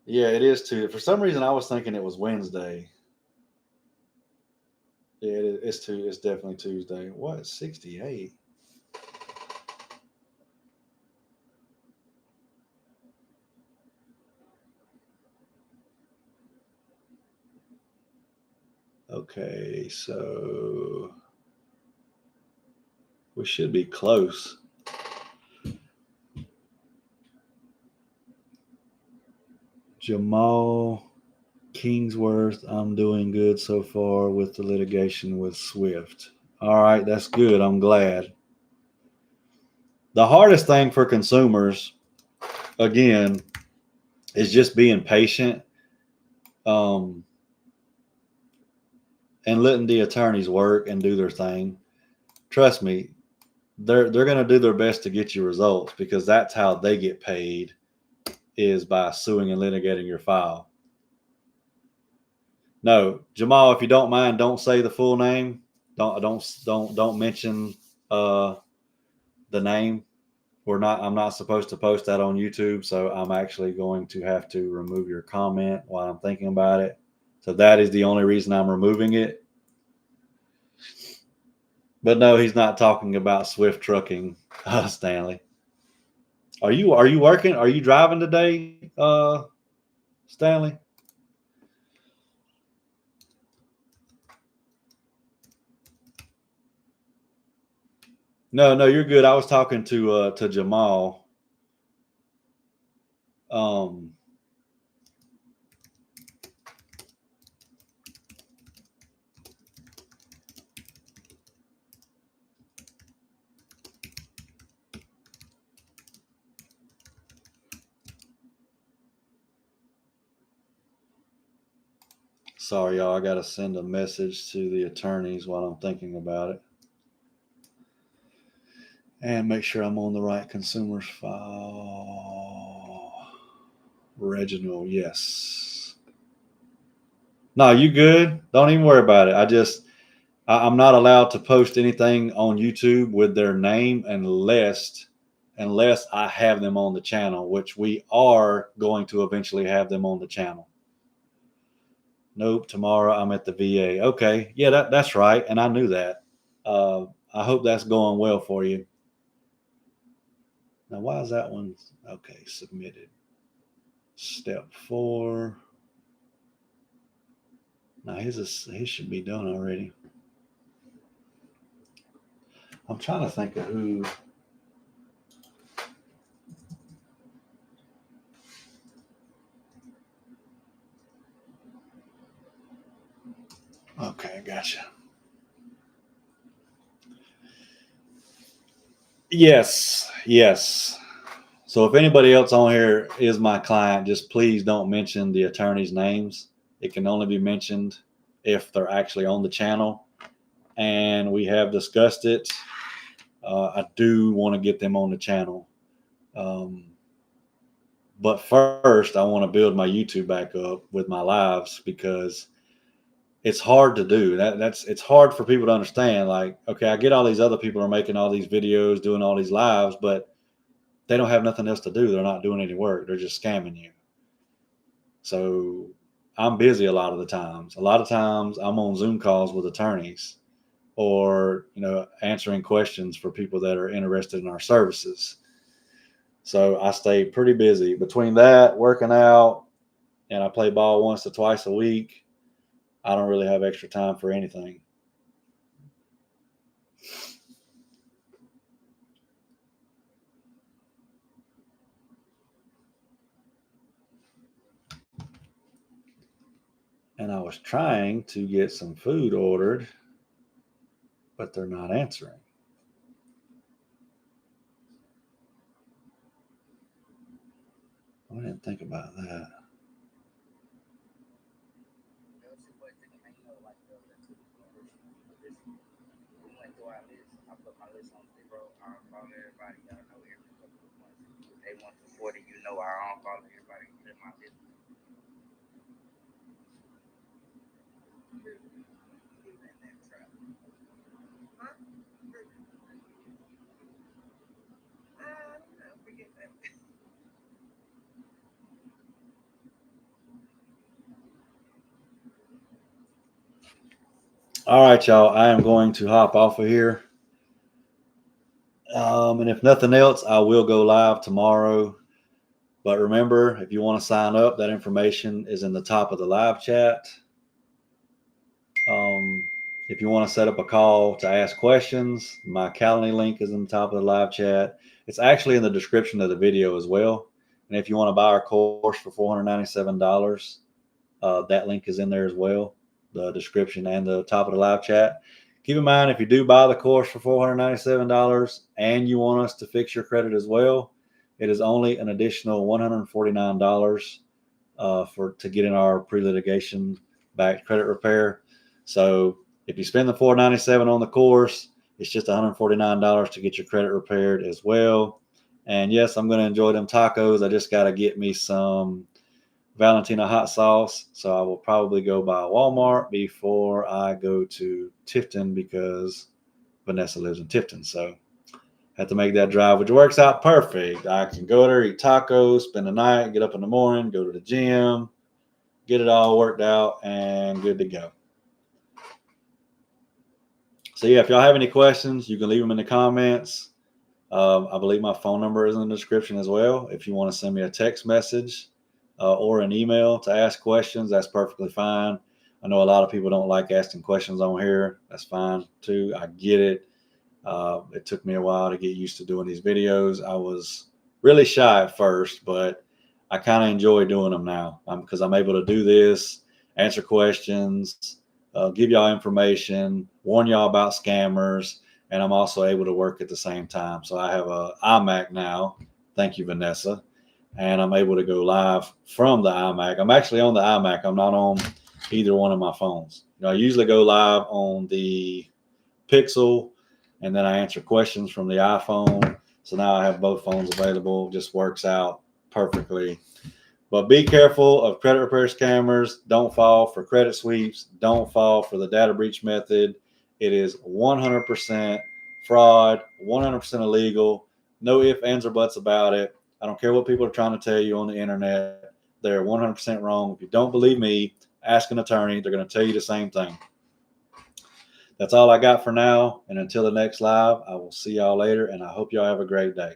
Yeah, it is Tuesday. For some reason, I was thinking it was Wednesday. Yeah, it's definitely Tuesday. What? 68? Okay, so we should be close. Jamal Kingsworth, I'm doing good so far with the litigation with Swift. All right, that's good. I'm glad. The hardest thing for consumers, again, is just being patient and letting the attorneys work and do their thing. Trust me, they're going to do their best to get you results because that's how they get paid, is by suing and litigating your file. No, Jamal, if you don't mind, don't say the full name. Don't mention the name. I'm not supposed to post that on YouTube, so I'm actually going to have to remove your comment while I'm thinking about it. So that is the only reason I'm removing it. But no, he's not talking about Swift Trucking, Stanley. Are you working? Are you driving today, Stanley? No, you're good. I was talking to Jamal. Um, Sorry, y'all. I got to send a message to the attorneys while I'm thinking about it. And make sure I'm on the right consumers file. Reginald, yes. No, you good. Don't even worry about it. I'm not allowed to post anything on YouTube with their name unless I have them on the channel, which we are going to eventually have them on the channel. Nope, tomorrow I'm at the VA. Okay, yeah, that's right, and I knew that. I hope that's going well for you. Now, why is that one? Okay, submitted. Step 4. Now his should be done already. I'm trying to think of who. Okay, gotcha. Yes. So if anybody else on here is my client, just please don't mention the attorney's names. It can only be mentioned if they're actually on the channel. And we have discussed it. I do want to get them on the channel. But first, I want to build my YouTube back up with my lives because it's hard to do. It's hard for people to understand. Like, okay, I get all these other people are making all these videos, doing all these lives, but they don't have nothing else to do. They're not doing any work. They're just scamming you. So I'm busy a lot of the times. A lot of times I'm on Zoom calls with attorneys or, answering questions for people that are interested in our services. So I stay pretty busy between that, working out, and I play ball once or twice a week. I don't really have extra time for anything. And I was trying to get some food ordered, but they're not answering. I didn't think about that. they want the 40, I don't follow everybody in my business. All right, y'all. I am going to hop off of here. And if nothing else, I will go live tomorrow. But remember, if you want to sign up, that information is in the top of the live chat. If you want to set up a call to ask questions, my Calendly link is in the top of the live chat. It's actually in the description of the video as well. And if you want to buy our course for $497, that link is in there as well, the description and the top of the live chat. Keep in mind, if you do buy the course for $497 and you want us to fix your credit as well, it is only an additional $149 to get in our pre-litigation backed credit repair. So if you spend the $497 on the course, it's just $149 to get your credit repaired as well. And yes, I'm going to enjoy them tacos. I just got to get me some Valentina hot sauce. So I will probably go by Walmart before I go to Tifton because Vanessa lives in Tifton. So I have to make that drive, which works out perfect. I can go there, eat tacos, spend the night, get up in the morning, go to the gym, get it all worked out and good to go. So yeah, if y'all have any questions, you can leave them in the comments. I believe my phone number is in the description as well. If you want to send me a text message or an email to ask questions, that's perfectly fine. I know a lot of people don't like asking questions on here. That's fine too. I get it. It took me a while to get used to doing these videos. I was really shy at first, but I kind of enjoy doing them now because I'm able to do this, answer questions, give y'all information, warn y'all about scammers, and I'm also able to work at the same time. So I have a iMac now. Thank you, Vanessa. And I'm able to go live from the iMac. I'm actually on the iMac. I'm not on either one of my phones. I usually go live on the Pixel, and then I answer questions from the iPhone. So now I have both phones available. Just works out perfectly. But be careful of credit repair scammers. Don't fall for credit sweeps. Don't fall for the data breach method. It is 100% fraud, 100% illegal. No ifs, ands, or buts about it. I don't care what people are trying to tell you on the internet. They're 100% wrong. If you don't believe me, ask an attorney. They're going to tell you the same thing. That's all I got for now. And until the next live, I will see y'all later. And I hope y'all have a great day.